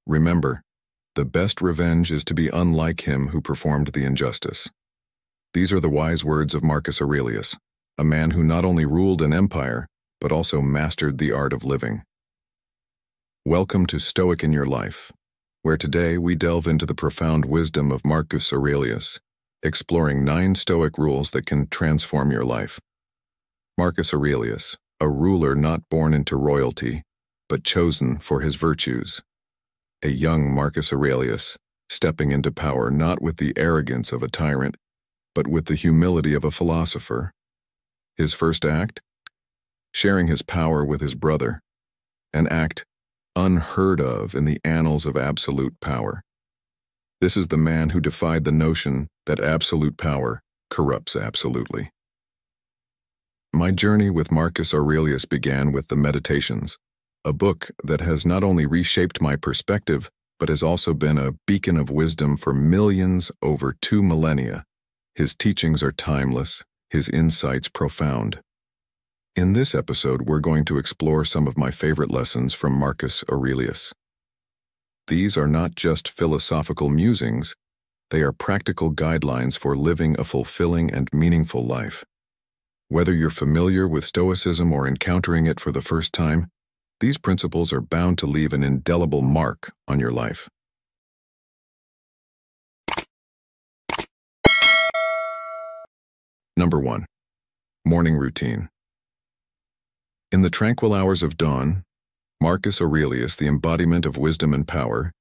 Remember, the best revenge is to be unlike him who performed the injustice. These are the wise words of Marcus Aurelius, a man who not only ruled an empire, but also mastered the art of living. Welcome to Stoic In Your Life, where today we delve into the profound wisdom of Marcus Aurelius, exploring 9 Stoic rules that can transform your life. Marcus Aurelius, a ruler not born into royalty, but chosen for his virtues. A young Marcus Aurelius, stepping into power not with the arrogance of a tyrant, but with the humility of a philosopher. His first act? Sharing his power with his brother, an act unheard of in the annals of absolute power. This is the man who defied the notion that absolute power corrupts absolutely. My journey with Marcus Aurelius began with the Meditations, a book that has not only reshaped my perspective, but has also been a beacon of wisdom for millions over 2 millennia. His teachings are timeless, his insights profound. In this episode, we're going to explore some of my favorite lessons from Marcus Aurelius. These are not just philosophical musings, they are practical guidelines for living a fulfilling and meaningful life. Whether you're familiar with Stoicism or encountering it for the first time, these principles are bound to leave an indelible mark on your life. Number 1. Morning routine. In the tranquil hours of dawn, Marcus Aurelius, the embodiment of wisdom and power,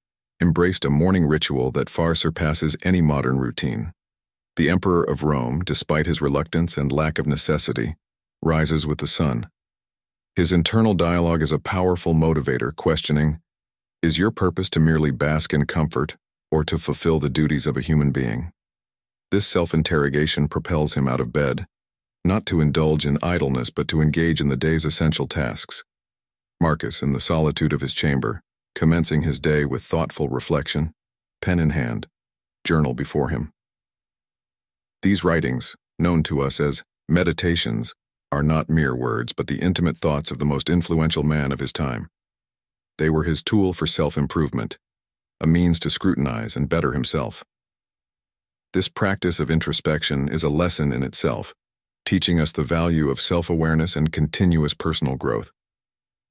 embraced a morning ritual that far surpasses any modern routine. The Emperor of Rome, despite his reluctance and lack of necessity, rises with the sun. His internal dialogue is a powerful motivator, questioning, is your purpose to merely bask in comfort or to fulfill the duties of a human being? This self-interrogation propels him out of bed, not to indulge in idleness but to engage in the day's essential tasks. Marcus, in the solitude of his chamber, commencing his day with thoughtful reflection, pen in hand, journal before him. These writings, known to us as Meditations, are not mere words but the intimate thoughts of the most influential man of his time. They were his tool for self-improvement, a means to scrutinize and better himself. This practice of introspection is a lesson in itself, teaching us the value of self-awareness and continuous personal growth.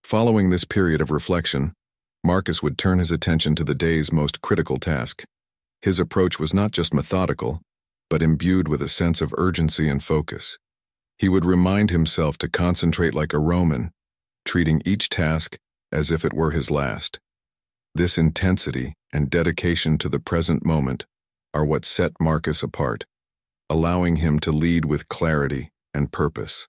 Following this period of reflection, Marcus would turn his attention to the day's most critical task. His approach was not just methodical, but imbued with a sense of urgency and focus. He would remind himself to concentrate like a Roman, treating each task as if it were his last. This intensity and dedication to the present moment are what set Marcus apart, allowing him to lead with clarity and purpose.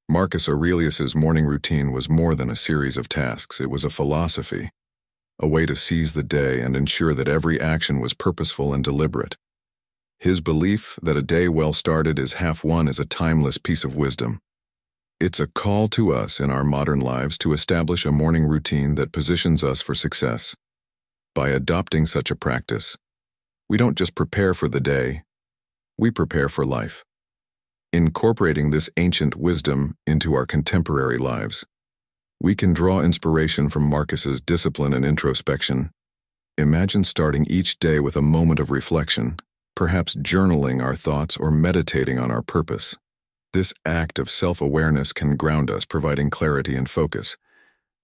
Marcus Aurelius's morning routine was more than a series of tasks. It was a philosophy, a way to seize the day and ensure that every action was purposeful and deliberate. His belief that a day well started is half won is a timeless piece of wisdom. It's a call to us in our modern lives to establish a morning routine that positions us for success. By adopting such a practice, we don't just prepare for the day, we prepare for life. Incorporating this ancient wisdom into our contemporary lives, we can draw inspiration from Marcus's discipline and introspection. Imagine starting each day with a moment of reflection, perhaps journaling our thoughts or meditating on our purpose. This act of self-awareness can ground us, providing clarity and focus.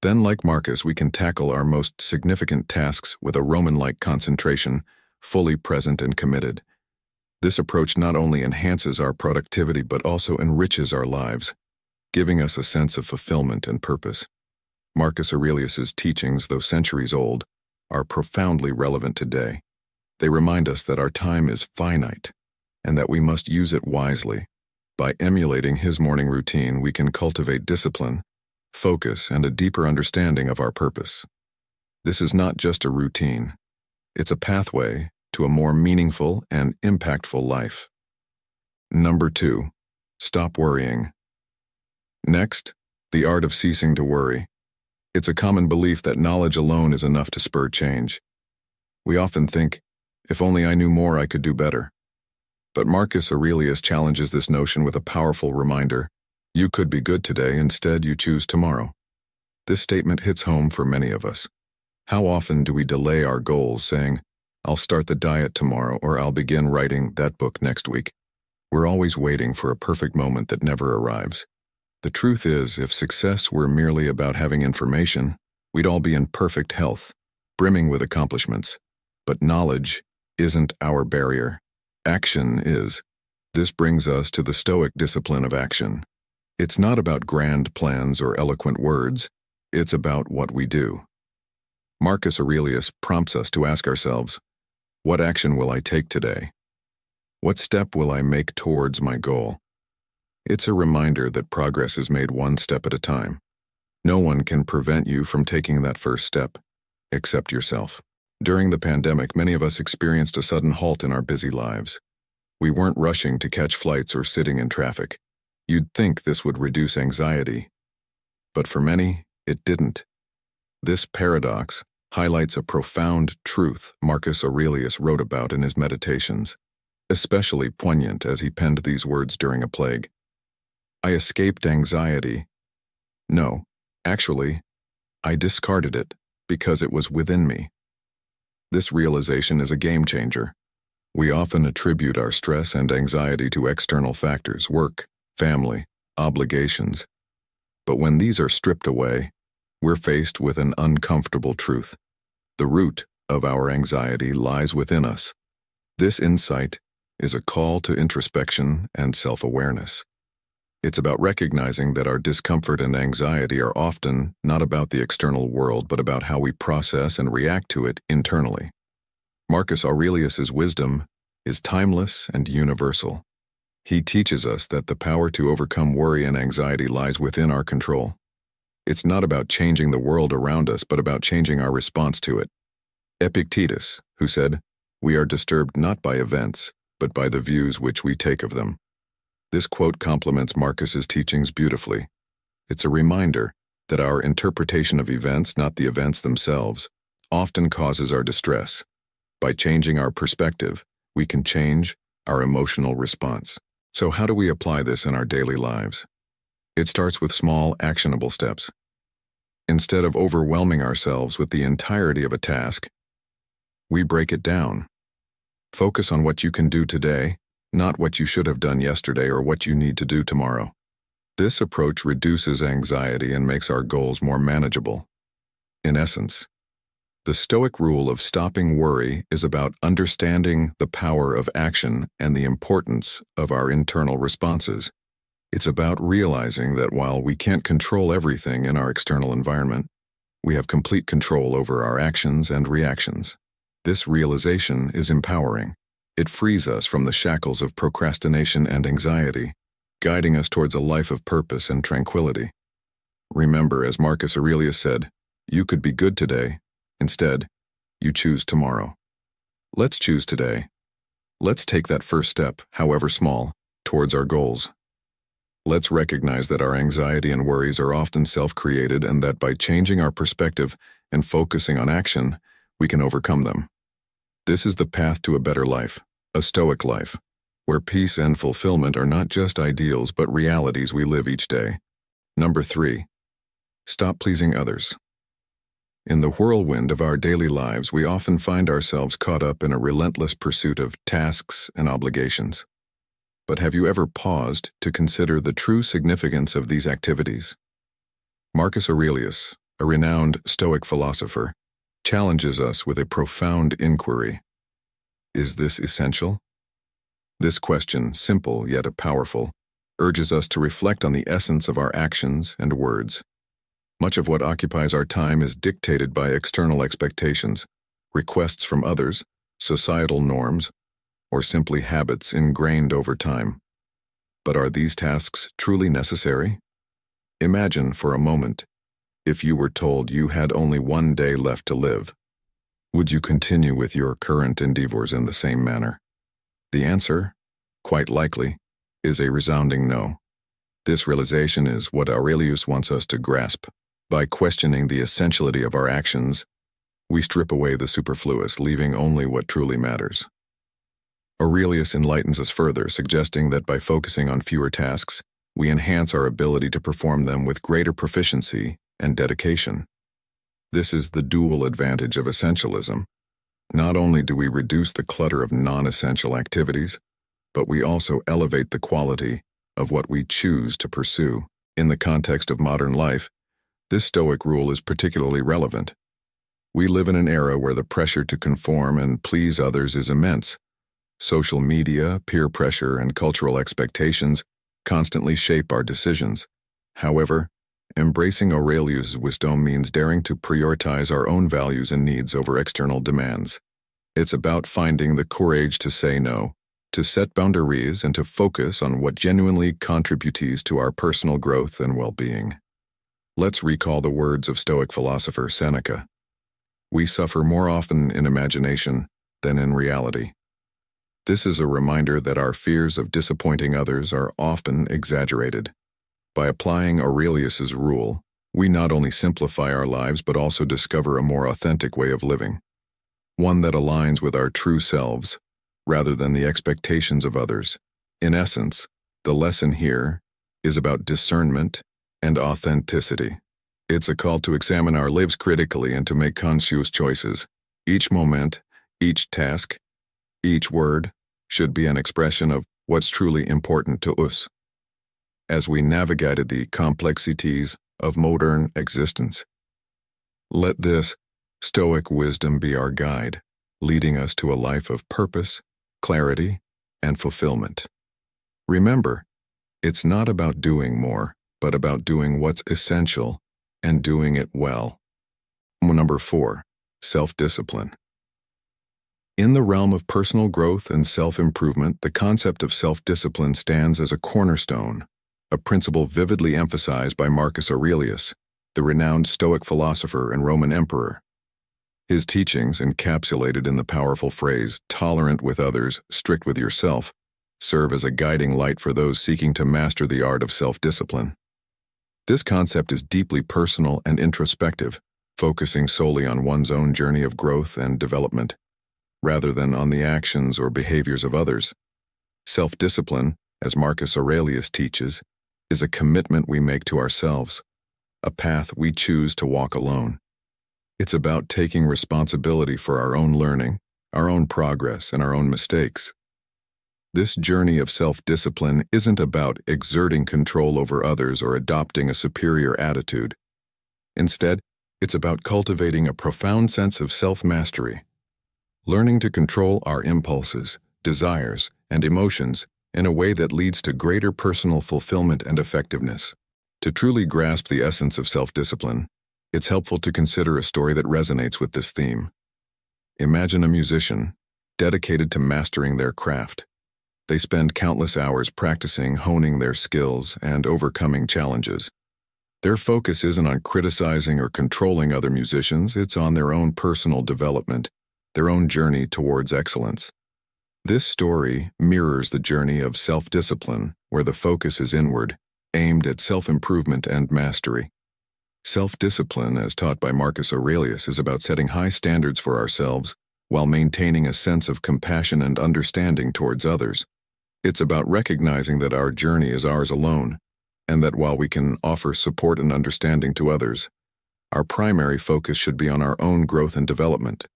Then, like Marcus, we can tackle our most significant tasks with a Roman-like concentration, fully present and committed. This approach not only enhances our productivity but also enriches our lives, giving us a sense of fulfillment and purpose. Marcus Aurelius's teachings, though centuries old, are profoundly relevant today. They remind us that our time is finite and that we must use it wisely. By emulating his morning routine, we can cultivate discipline, focus, and a deeper understanding of our purpose. This is not just a routine. It's a pathway to a more meaningful and impactful life. Number 2. Stop worrying. Next, the art of ceasing to worry. It's a common belief that knowledge alone is enough to spur change. We often think, if only I knew more, I could do better. But Marcus Aurelius challenges this notion with a powerful reminder: you could be good today, instead you choose tomorrow. This statement hits home for many of us. How often do we delay our goals saying, "I'll start the diet tomorrow," or "I'll begin writing that book next week"? We're always waiting for a perfect moment that never arrives. The truth is, if success were merely about having information, we'd all be in perfect health, brimming with accomplishments. But knowledge isn't our barrier. Action is. This brings us to the Stoic discipline of action. It's not about grand plans or eloquent words. It's about what we do. Marcus Aurelius prompts us to ask ourselves, what action will I take today? What step will I make towards my goal? It's a reminder that progress is made one step at a time. No one can prevent you from taking that first step, except yourself. During the pandemic, many of us experienced a sudden halt in our busy lives. We weren't rushing to catch flights or sitting in traffic. You'd think this would reduce anxiety. But for many, it didn't. This paradox highlights a profound truth Marcus Aurelius wrote about in his Meditations, especially poignant as he penned these words during a plague. I escaped anxiety. No, actually, I discarded it because it was within me. This realization is a game changer. We often attribute our stress and anxiety to external factors, work, family, obligations. But when these are stripped away, we're faced with an uncomfortable truth. The root of our anxiety lies within us. This insight is a call to introspection and self-awareness. It's about recognizing that our discomfort and anxiety are often not about the external world, but about how we process and react to it internally. Marcus Aurelius's wisdom is timeless and universal. He teaches us that the power to overcome worry and anxiety lies within our control. It's not about changing the world around us, but about changing our response to it. Epictetus, who said, "We are disturbed not by events, but by the views which we take of them." This quote complements Marcus's teachings beautifully. It's a reminder that our interpretation of events, not the events themselves, often causes our distress. By changing our perspective, we can change our emotional response. So how do we apply this in our daily lives? It starts with small, actionable steps. Instead of overwhelming ourselves with the entirety of a task, we break it down. Focus on what you can do today, not what you should have done yesterday or what you need to do tomorrow. This approach reduces anxiety and makes our goals more manageable. In essence, the Stoic rule of stopping worry is about understanding the power of action and the importance of our internal responses. It's about realizing that while we can't control everything in our external environment, we have complete control over our actions and reactions. This realization is empowering. It frees us from the shackles of procrastination and anxiety, guiding us towards a life of purpose and tranquility. Remember, as Marcus Aurelius said, you could be good today. Instead, you choose tomorrow. Let's choose today. Let's take that first step, however small, towards our goals. Let's recognize that our anxiety and worries are often self-created and that by changing our perspective and focusing on action, we can overcome them. This is the path to a better life, a Stoic life, where peace and fulfillment are not just ideals but realities we live each day. Number 3. Stop pleasing others. In the whirlwind of our daily lives, we often find ourselves caught up in a relentless pursuit of tasks and obligations. But have you ever paused to consider the true significance of these activities? Marcus Aurelius, a renowned Stoic philosopher, challenges us with a profound inquiry. Is this essential? This question, simple yet powerful, urges us to reflect on the essence of our actions and words. Much of what occupies our time is dictated by external expectations, requests from others, societal norms, or simply habits ingrained over time. But are these tasks truly necessary? Imagine for a moment if you were told you had only one day left to live. Would you continue with your current endeavors in the same manner? The answer, quite likely, is a resounding no. This realization is what Aurelius wants us to grasp. By questioning the essentiality of our actions, we strip away the superfluous, leaving only what truly matters. Aurelius enlightens us further, suggesting that by focusing on fewer tasks, we enhance our ability to perform them with greater proficiency and dedication. This is the dual advantage of essentialism. Not only do we reduce the clutter of non-essential activities, but we also elevate the quality of what we choose to pursue. In the context of modern life, this Stoic rule is particularly relevant. We live in an era where the pressure to conform and please others is immense. Social media, peer pressure, and cultural expectations constantly shape our decisions. However, embracing Aurelius' wisdom means daring to prioritize our own values and needs over external demands. It's about finding the courage to say no, to set boundaries, and to focus on what genuinely contributes to our personal growth and well-being. Let's recall the words of Stoic philosopher Seneca. We suffer more often in imagination than in reality. This is a reminder that our fears of disappointing others are often exaggerated. By applying Aurelius's rule, we not only simplify our lives but also discover a more authentic way of living, one that aligns with our true selves rather than the expectations of others. In essence, the lesson here is about discernment and authenticity. It's a call to examine our lives critically and to make conscious choices. Each moment, each task, each word should be an expression of what's truly important to us. As we navigated the complexities of modern existence, let this Stoic wisdom be our guide, leading us to a life of purpose, clarity, and fulfillment. Remember, it's not about doing more, but about doing what's essential and doing it well. Number 4, self-discipline. In the realm of personal growth and self-improvement, the concept of self-discipline stands as a cornerstone, a principle vividly emphasized by Marcus Aurelius, the renowned Stoic philosopher and Roman emperor. His teachings, encapsulated in the powerful phrase, "tolerant with others, strict with yourself," serve as a guiding light for those seeking to master the art of self-discipline. This concept is deeply personal and introspective, focusing solely on one's own journey of growth and development, rather than on the actions or behaviors of others. Self-discipline, as Marcus Aurelius teaches, is a commitment we make to ourselves, a path we choose to walk alone. It's about taking responsibility for our own learning, our own progress, and our own mistakes. This journey of self-discipline isn't about exerting control over others or adopting a superior attitude. Instead, it's about cultivating a profound sense of self-mastery, learning to control our impulses, desires, and emotions in a way that leads to greater personal fulfillment and effectiveness. To truly grasp the essence of self-discipline, it's helpful to consider a story that resonates with this theme. Imagine a musician dedicated to mastering their craft. They spend countless hours practicing, honing their skills, and overcoming challenges. Their focus isn't on criticizing or controlling other musicians, it's on their own personal development, their own journey towards excellence. This story mirrors the journey of self-discipline, where the focus is inward, aimed at self-improvement and mastery. Self-discipline, as taught by Marcus Aurelius, is about setting high standards for ourselves while maintaining a sense of compassion and understanding towards others. It's about recognizing that our journey is ours alone, and that while we can offer support and understanding to others, our primary focus should be on our own growth and development.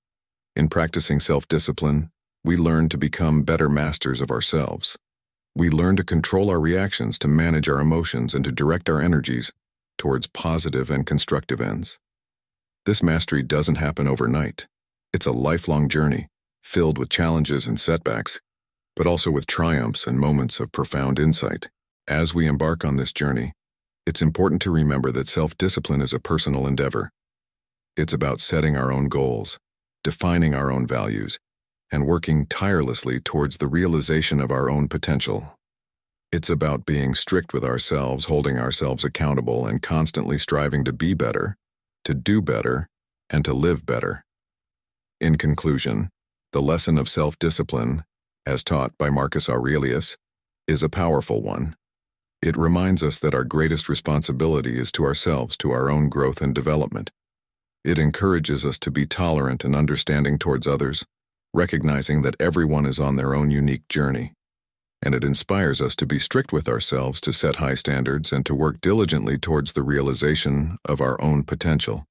In practicing self-discipline, we learn to become better masters of ourselves. We learn to control our reactions, to manage our emotions, and to direct our energies towards positive and constructive ends. This mastery doesn't happen overnight. It's a lifelong journey, filled with challenges and setbacks, but also with triumphs and moments of profound insight. As we embark on this journey, it's important to remember that self-discipline is a personal endeavor. It's about setting our own goals, defining our own values, and working tirelessly towards the realization of our own potential. It's about being strict with ourselves, holding ourselves accountable, and constantly striving to be better, to do better, and to live better. In conclusion, the lesson of self-discipline, as taught by Marcus Aurelius, is a powerful one. It reminds us that our greatest responsibility is to ourselves, to our own growth and development. It encourages us to be tolerant and understanding towards others, recognizing that everyone is on their own unique journey. And it inspires us to be strict with ourselves, to set high standards, and to work diligently towards the realization of our own potential.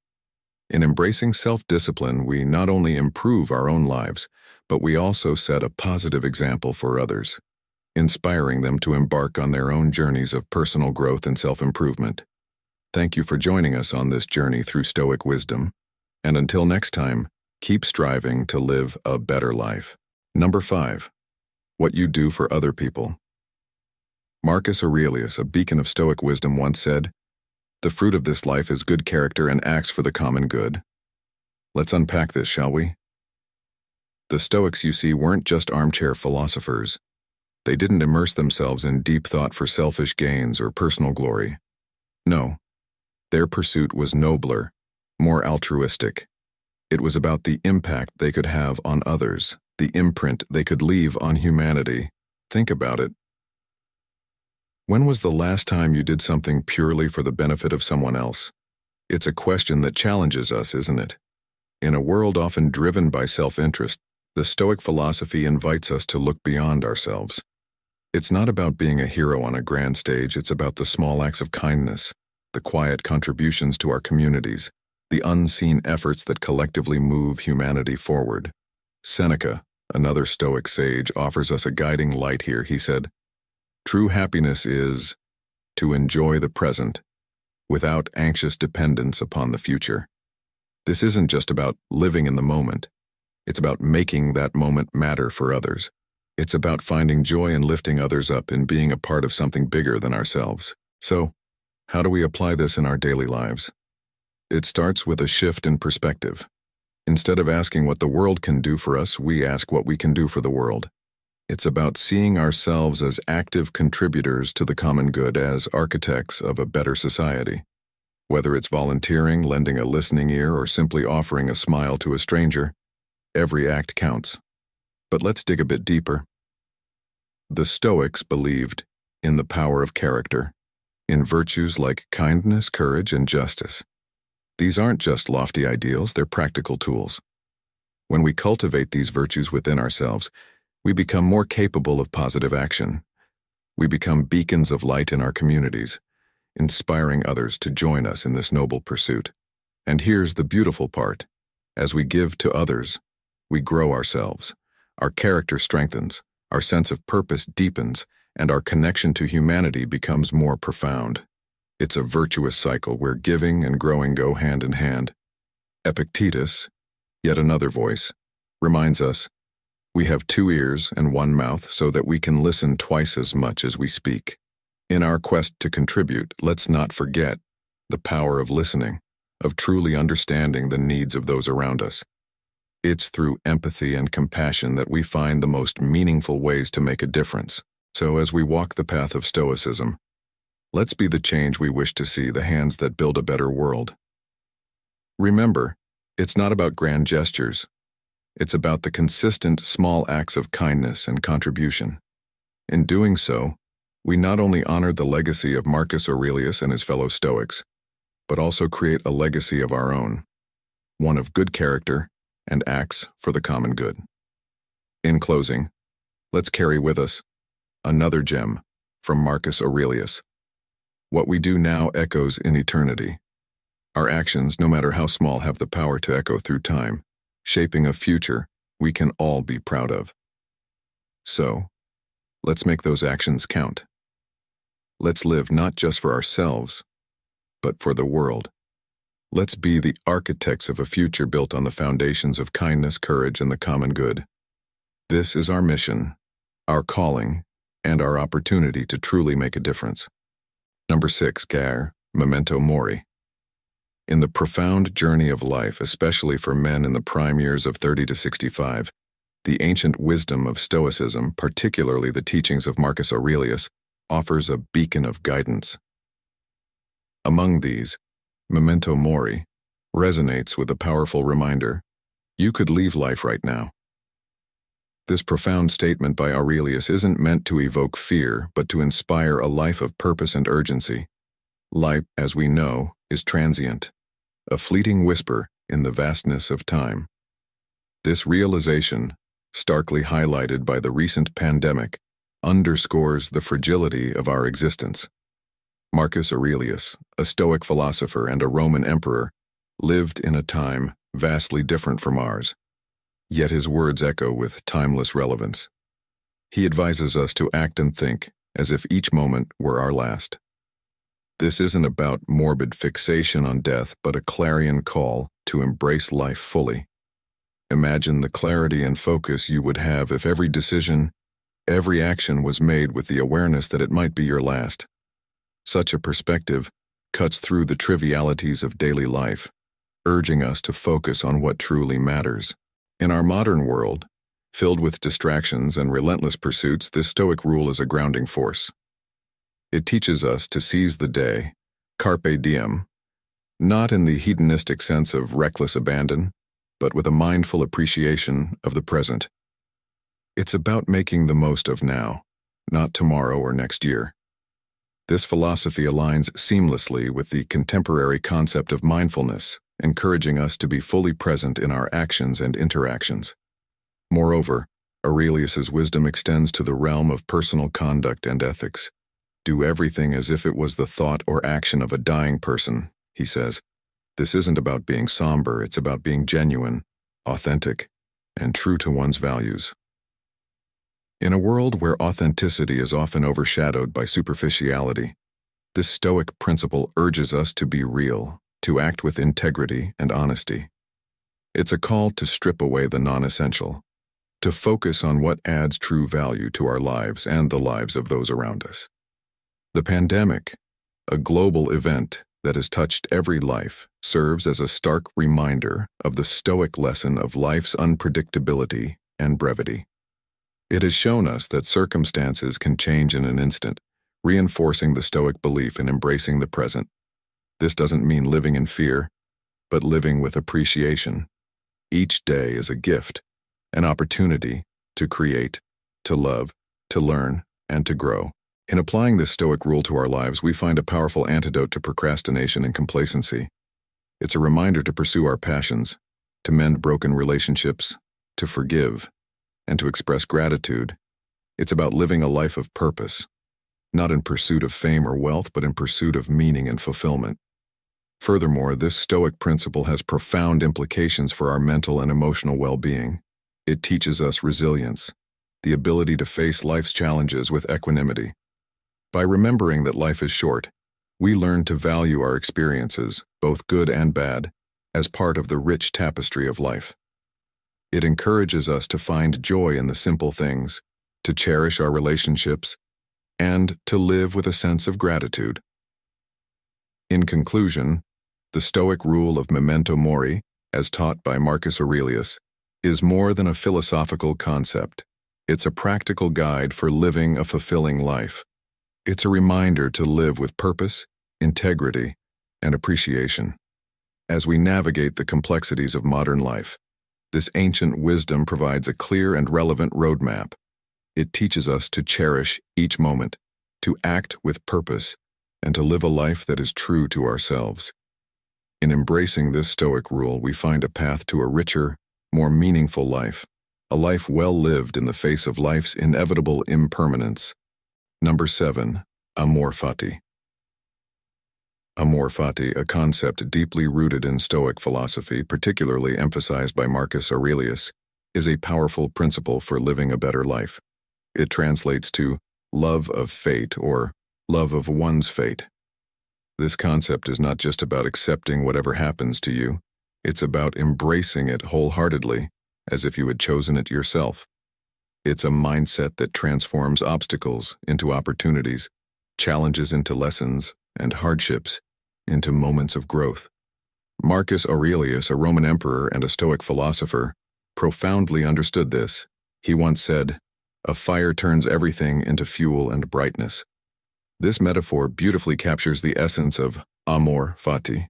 In embracing self-discipline, we not only improve our own lives, but we also set a positive example for others, inspiring them to embark on their own journeys of personal growth and self-improvement. Thank you for joining us on this journey through Stoic wisdom, and until next time, keep striving to live a better life. Number 5. What you do for other people. Marcus Aurelius, a beacon of Stoic wisdom, once said, "The fruit of this life is good character and acts for the common good." Let's unpack this, shall we? The Stoics, you see, weren't just armchair philosophers. They didn't immerse themselves in deep thought for selfish gains or personal glory. No, their pursuit was nobler, more altruistic. It was about the impact they could have on others, the imprint they could leave on humanity. Think about it. When was the last time you did something purely for the benefit of someone else? It's a question that challenges us, isn't it? In a world often driven by self-interest, the Stoic philosophy invites us to look beyond ourselves. It's not about being a hero on a grand stage, it's about the small acts of kindness, the quiet contributions to our communities, the unseen efforts that collectively move humanity forward. Seneca, another Stoic sage, offers us a guiding light here. He said, "True happiness is to enjoy the present without anxious dependence upon the future." This isn't just about living in the moment. It's about making that moment matter for others. It's about finding joy in lifting others up and being a part of something bigger than ourselves. So, how do we apply this in our daily lives? It starts with a shift in perspective. Instead of asking what the world can do for us, we ask what we can do for the world. It's about seeing ourselves as active contributors to the common good, as architects of a better society. Whether it's volunteering, lending a listening ear, or simply offering a smile to a stranger, every act counts. But let's dig a bit deeper. The Stoics believed in the power of character, in virtues like kindness, courage, and justice. These aren't just lofty ideals, they're practical tools. When we cultivate these virtues within ourselves, we become more capable of positive action. We become beacons of light in our communities, inspiring others to join us in this noble pursuit. And here's the beautiful part. As we give to others, we grow ourselves. Our character strengthens, our sense of purpose deepens, and our connection to humanity becomes more profound. It's a virtuous cycle where giving and growing go hand in hand. Epictetus, yet another voice, reminds us, we have 2 ears and 1 mouth so that we can listen twice as much as we speak. In our quest to contribute, let's not forget the power of listening, of truly understanding the needs of those around us. It's through empathy and compassion that we find the most meaningful ways to make a difference. So as we walk the path of Stoicism, let's be the change we wish to see, the hands that build a better world. Remember, it's not about grand gestures. It's about the consistent small acts of kindness and contribution. In doing so, we not only honor the legacy of Marcus Aurelius and his fellow Stoics, but also create a legacy of our own, one of good character and acts for the common good. In closing, let's carry with us another gem from Marcus Aurelius. What we do now echoes in eternity. Our actions, no matter how small, have the power to echo through time, shaping a future we can all be proud of. So, let's make those actions count. Let's live not just for ourselves, but for the world. Let's be the architects of a future built on the foundations of kindness, courage, and the common good. This is our mission, our calling, and our opportunity to truly make a difference. Number 6, memento mori. In the profound journey of life, especially for men in the prime years of 30 to 65, the ancient wisdom of Stoicism, particularly the teachings of Marcus Aurelius, offers a beacon of guidance. Among these, memento mori resonates with a powerful reminder: you could leave life right now. This profound statement by Aurelius isn't meant to evoke fear, but to inspire a life of purpose and urgency. Life, as we know, is transient, a fleeting whisper in the vastness of time. This realization, starkly highlighted by the recent pandemic, underscores the fragility of our existence. Marcus Aurelius, a Stoic philosopher and a Roman emperor, lived in a time vastly different from ours, yet his words echo with timeless relevance. He advises us to act and think as if each moment were our last. This isn't about morbid fixation on death, but a clarion call to embrace life fully. Imagine the clarity and focus you would have if every decision, every action was made with the awareness that it might be your last. Such a perspective cuts through the trivialities of daily life, urging us to focus on what truly matters. In our modern world, filled with distractions and relentless pursuits, this Stoic rule is a grounding force. It teaches us to seize the day, carpe diem, not in the hedonistic sense of reckless abandon, but with a mindful appreciation of the present. It's about making the most of now, not tomorrow or next year. This philosophy aligns seamlessly with the contemporary concept of mindfulness, encouraging us to be fully present in our actions and interactions. Moreover, Aurelius's wisdom extends to the realm of personal conduct and ethics. Do everything as if it was the thought or action of a dying person, he says. This isn't about being somber, it's about being genuine, authentic, and true to one's values. In a world where authenticity is often overshadowed by superficiality, this Stoic principle urges us to be real, to act with integrity and honesty. It's a call to strip away the non-essential, to focus on what adds true value to our lives and the lives of those around us. The pandemic, a global event that has touched every life, serves as a stark reminder of the Stoic lesson of life's unpredictability and brevity. It has shown us that circumstances can change in an instant, reinforcing the Stoic belief in embracing the present. This doesn't mean living in fear, but living with appreciation. Each day is a gift, an opportunity to create, to love, to learn, and to grow. In applying this Stoic rule to our lives, we find a powerful antidote to procrastination and complacency. It's a reminder to pursue our passions, to mend broken relationships, to forgive, and to express gratitude. It's about living a life of purpose, not in pursuit of fame or wealth, but in pursuit of meaning and fulfillment. Furthermore, this Stoic principle has profound implications for our mental and emotional well-being. It teaches us resilience, the ability to face life's challenges with equanimity. By remembering that life is short, we learn to value our experiences, both good and bad, as part of the rich tapestry of life. It encourages us to find joy in the simple things, to cherish our relationships, and to live with a sense of gratitude. In conclusion, the Stoic rule of memento mori, as taught by Marcus Aurelius, is more than a philosophical concept. It's a practical guide for living a fulfilling life. It's a reminder to live with purpose, integrity, and appreciation. As we navigate the complexities of modern life, this ancient wisdom provides a clear and relevant roadmap. It teaches us to cherish each moment, to act with purpose, and to live a life that is true to ourselves. In embracing this Stoic rule, we find a path to a richer, more meaningful life, a life well lived in the face of life's inevitable impermanence. Number 7. Amor fati. Amor fati, a concept deeply rooted in Stoic philosophy, particularly emphasized by Marcus Aurelius, is a powerful principle for living a better life. It translates to love of fate or love of one's fate. This concept is not just about accepting whatever happens to you, it's about embracing it wholeheartedly, as if you had chosen it yourself. It's a mindset that transforms obstacles into opportunities, challenges into lessons, and hardships into moments of growth. Marcus Aurelius, a Roman emperor and a Stoic philosopher, profoundly understood this. He once said, "A fire turns everything into fuel and brightness." This metaphor beautifully captures the essence of amor fati.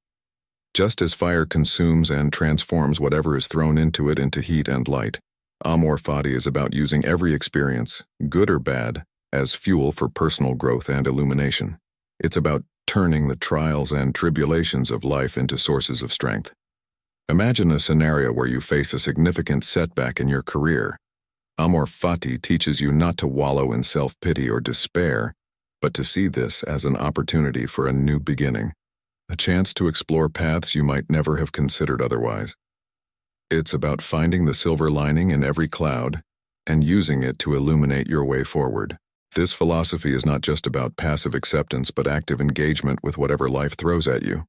Just as fire consumes and transforms whatever is thrown into it into heat and light, Amor fati is about using every experience, good or bad, as fuel for personal growth and illumination. It's about turning the trials and tribulations of life into sources of strength. Imagine a scenario where you face a significant setback in your career. Amor fati teaches you not to wallow in self-pity or despair, but to see this as an opportunity for a new beginning. a chance to explore paths you might never have considered otherwise. It's about finding the silver lining in every cloud and using it to illuminate your way forward. This philosophy is not just about passive acceptance but active engagement with whatever life throws at you.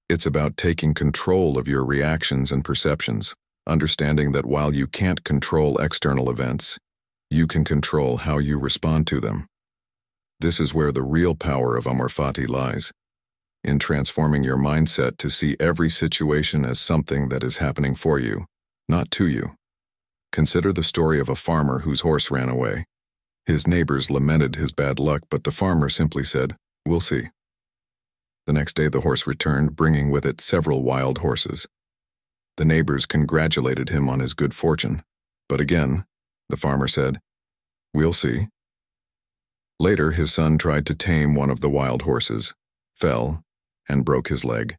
It's about taking control of your reactions and perceptions, understanding that while you can't control external events, you can control how you respond to them. This is where the real power of Amor fati lies, in transforming your mindset to see every situation as something that is happening for you, not to you. Consider the story of a farmer whose horse ran away. His neighbors lamented his bad luck, but the farmer simply said, "We'll see." The next day the horse returned, bringing with it several wild horses. The neighbors congratulated him on his good fortune, but again, the farmer said, "We'll see." Later, his son tried to tame one of the wild horses, fell, and broke his leg.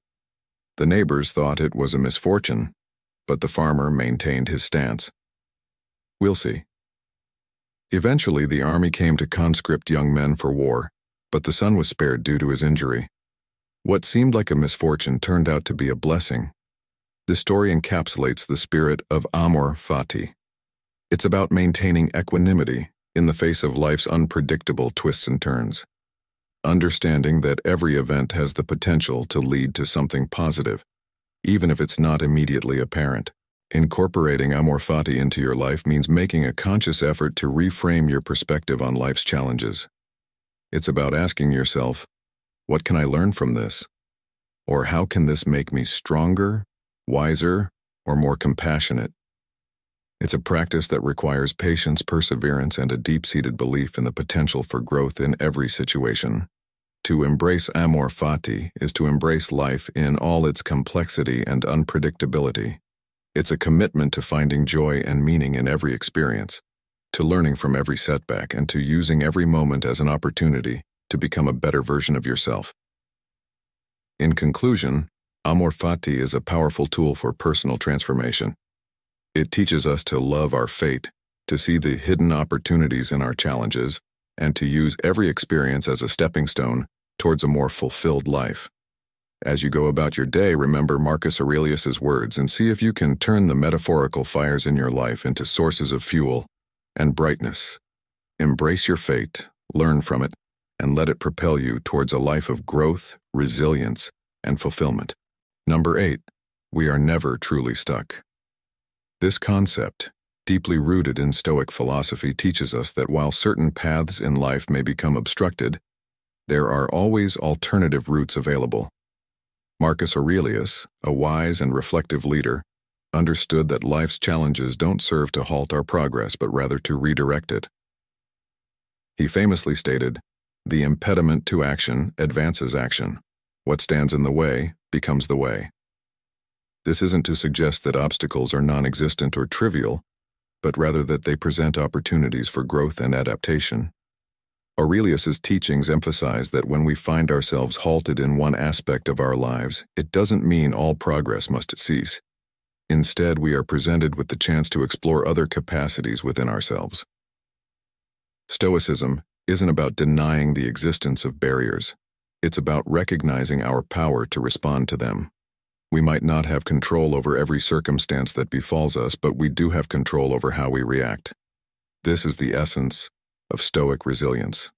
The neighbors thought it was a misfortune, but the farmer maintained his stance. "We'll see." Eventually, the army came to conscript young men for war, but the son was spared due to his injury. What seemed like a misfortune turned out to be a blessing. This story encapsulates the spirit of Amor fati. It's about maintaining equanimity in the face of life's unpredictable twists and turns, understanding that every event has the potential to lead to something positive, even if it's not immediately apparent. Incorporating Amor fati into your life means making a conscious effort to reframe your perspective on life's challenges. It's about asking yourself, what can I learn from this? Or how can this make me stronger, wiser, or more compassionate? It's a practice that requires patience, perseverance, and a deep-seated belief in the potential for growth in every situation. To embrace Amor fati is to embrace life in all its complexity and unpredictability. It's a commitment to finding joy and meaning in every experience, to learning from every setback, and to using every moment as an opportunity to become a better version of yourself. In conclusion, Amor fati is a powerful tool for personal transformation. It teaches us to love our fate, to see the hidden opportunities in our challenges, and to use every experience as a stepping stone towards a more fulfilled life. As you go about your day, remember Marcus Aurelius's words and see if you can turn the metaphorical fires in your life into sources of fuel and brightness. Embrace your fate, learn from it, and let it propel you towards a life of growth, resilience, and fulfillment. Number 8, we are never truly stuck. This concept, deeply rooted in Stoic philosophy, teaches us that while certain paths in life may become obstructed, there are always alternative routes available. Marcus Aurelius, a wise and reflective leader, understood that life's challenges don't serve to halt our progress but rather to redirect it. He famously stated, "The impediment to action advances action. What stands in the way becomes the way." This isn't to suggest that obstacles are non-existent or trivial, but rather that they present opportunities for growth and adaptation. Aurelius's teachings emphasize that when we find ourselves halted in one aspect of our lives, it doesn't mean all progress must cease. Instead, we are presented with the chance to explore other capacities within ourselves. Stoicism isn't about denying the existence of barriers. It's about recognizing our power to respond to them. We might not have control over every circumstance that befalls us, but we do have control over how we react. This is the essence of Stoic resilience.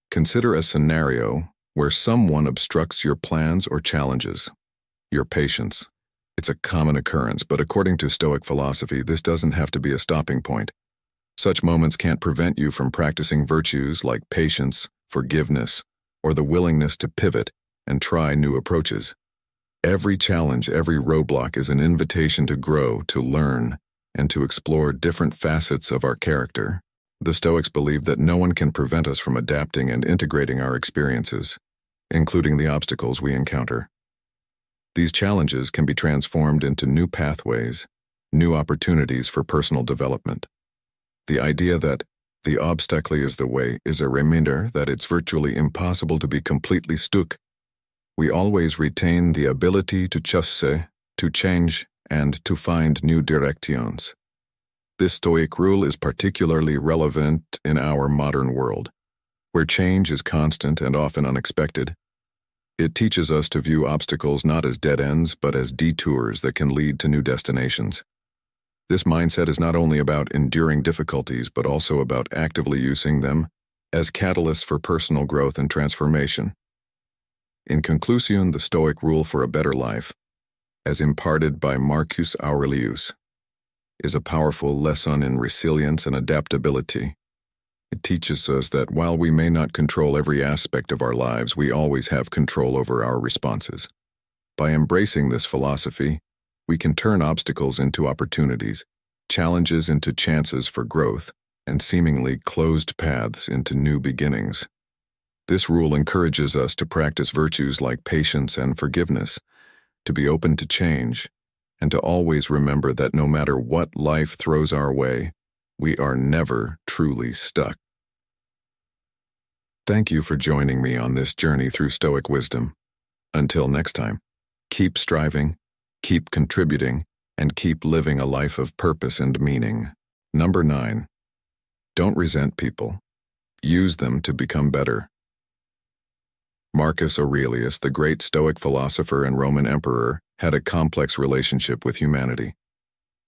Consider a scenario where someone obstructs your plans or challenges. Your patience. It's a common occurrence, but according to Stoic philosophy, this doesn't have to be a stopping point. Such moments can't prevent you from practicing virtues like patience, forgiveness, or the willingness to pivot and try new approaches. Every challenge, every roadblock is an invitation to grow, to learn, and to explore different facets of our character. The Stoics believe that no one can prevent us from adapting and integrating our experiences, including the obstacles we encounter. These challenges can be transformed into new pathways, new opportunities for personal development. The idea that the obstacle is the way is a reminder that it's virtually impossible to be completely stuck. We always retain the ability to choose, to change, and to find new directions. This Stoic rule is particularly relevant in our modern world, where change is constant and often unexpected. It teaches us to view obstacles not as dead ends, but as detours that can lead to new destinations. This mindset is not only about enduring difficulties, but also about actively using them as catalysts for personal growth and transformation. In conclusion, the Stoic rule for a better life, as imparted by Marcus Aurelius, is a powerful lesson in resilience and adaptability. It teaches us that while we may not control every aspect of our lives, we always have control over our responses. By embracing this philosophy, we can turn obstacles into opportunities, challenges into chances for growth, and seemingly closed paths into new beginnings. This rule encourages us to practice virtues like patience and forgiveness, to be open to change, and to always remember that no matter what life throws our way, we are never truly stuck. Thank you for joining me on this journey through Stoic wisdom. Until next time, keep striving, keep contributing, and keep living a life of purpose and meaning. Number 9. Don't resent people. Use them to become better. Marcus Aurelius, the great Stoic philosopher and Roman emperor, had a complex relationship with humanity.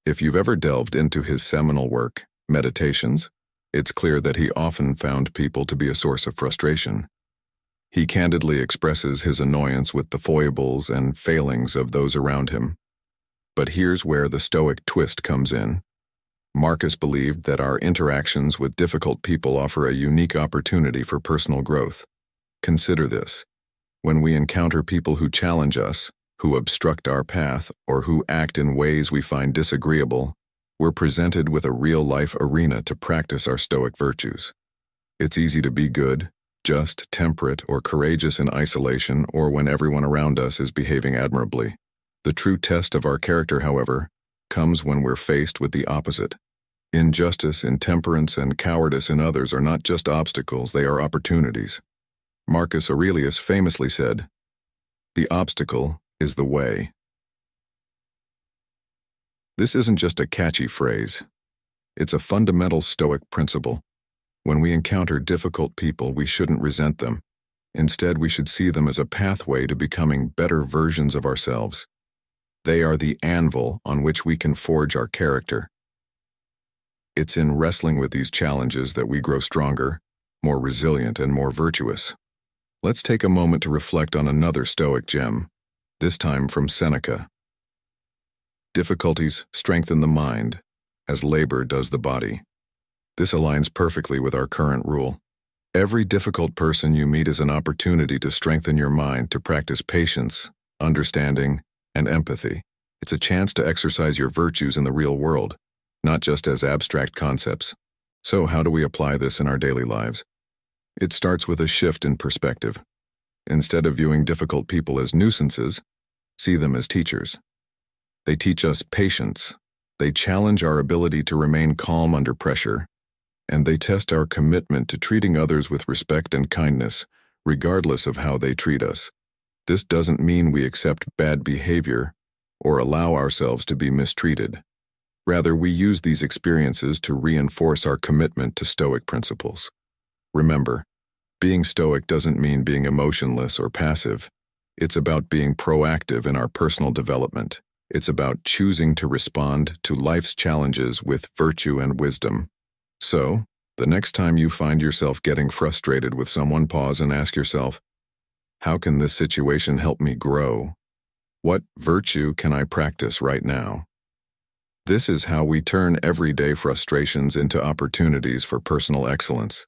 If you've ever delved into his seminal work, Meditations, it's clear that he often found people to be a source of frustration. He candidly expresses his annoyance with the foibles and failings of those around him. But here's where the Stoic twist comes in. Marcus believed that our interactions with difficult people offer a unique opportunity for personal growth. Consider this. When we encounter people who challenge us, who obstruct our path, or who act in ways we find disagreeable, we're presented with a real-life arena to practice our Stoic virtues. It's easy to be good, just, temperate, or courageous in isolation or when everyone around us is behaving admirably. The true test of our character, however, comes when we're faced with the opposite. Injustice, intemperance, and cowardice in others are not just obstacles, they are opportunities. Marcus Aurelius famously said, "The obstacle is the way." This isn't just a catchy phrase. It's a fundamental Stoic principle. When we encounter difficult people, we shouldn't resent them. Instead, we should see them as a pathway to becoming better versions of ourselves. They are the anvil on which we can forge our character. It's in wrestling with these challenges that we grow stronger, more resilient, and more virtuous. Let's take a moment to reflect on another Stoic gem, this time from Seneca. Difficulties strengthen the mind, as labor does the body. This aligns perfectly with our current rule. Every difficult person you meet is an opportunity to strengthen your mind, to practice patience, understanding, and empathy. It's a chance to exercise your virtues in the real world, not just as abstract concepts. So how do we apply this in our daily lives? It starts with a shift in perspective. Instead of viewing difficult people as nuisances, see them as teachers. They teach us patience, they challenge our ability to remain calm under pressure, and they test our commitment to treating others with respect and kindness, regardless of how they treat us. This doesn't mean we accept bad behavior or allow ourselves to be mistreated. Rather, we use these experiences to reinforce our commitment to Stoic principles. Remember, being Stoic doesn't mean being emotionless or passive. It's about being proactive in our personal development. It's about choosing to respond to life's challenges with virtue and wisdom. So, the next time you find yourself getting frustrated with someone, pause and ask yourself, how can this situation help me grow? What virtue can I practice right now? This is how we turn everyday frustrations into opportunities for personal excellence.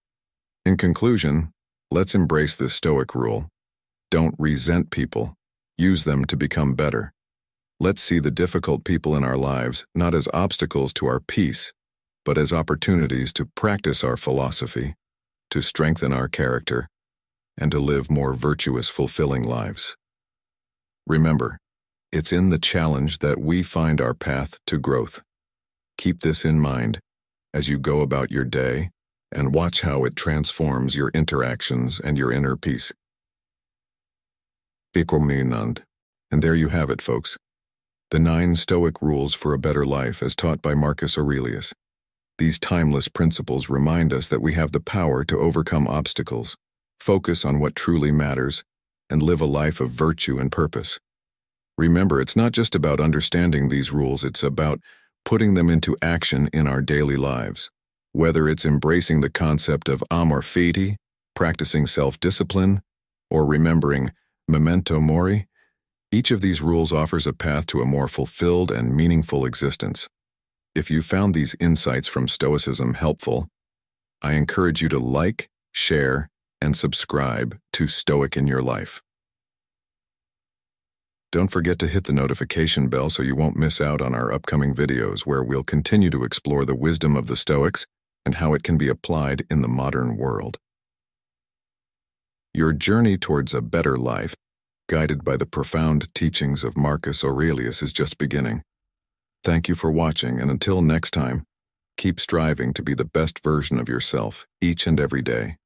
In conclusion, let's embrace this Stoic rule. Don't resent people. Use them to become better. Let's see the difficult people in our lives not as obstacles to our peace, but as opportunities to practice our philosophy, to strengthen our character, and to live more virtuous, fulfilling lives. Remember, it's in the challenge that we find our path to growth. Keep this in mind as you go about your day and watch how it transforms your interactions and your inner peace. And there you have it, folks. The 9 Stoic rules for a better life as taught by Marcus Aurelius. These timeless principles remind us that we have the power to overcome obstacles, focus on what truly matters, and live a life of virtue and purpose. Remember, it's not just about understanding these rules, it's about putting them into action in our daily lives. Whether it's embracing the concept of Amor, fati, practicing self-discipline, or remembering memento, mori, each of these rules offers a path to a more fulfilled and meaningful existence. If you found these insights from Stoicism helpful, I encourage you to like, share, and subscribe to Stoic in Your Life. Don't forget to hit the notification bell so you won't miss out on our upcoming videos where we'll continue to explore the wisdom of the Stoics and how it can be applied in the modern world. Your journey towards a better life, guided by the profound teachings of Marcus Aurelius, is just beginning. Thank you for watching, and until next time, keep striving to be the best version of yourself each and every day.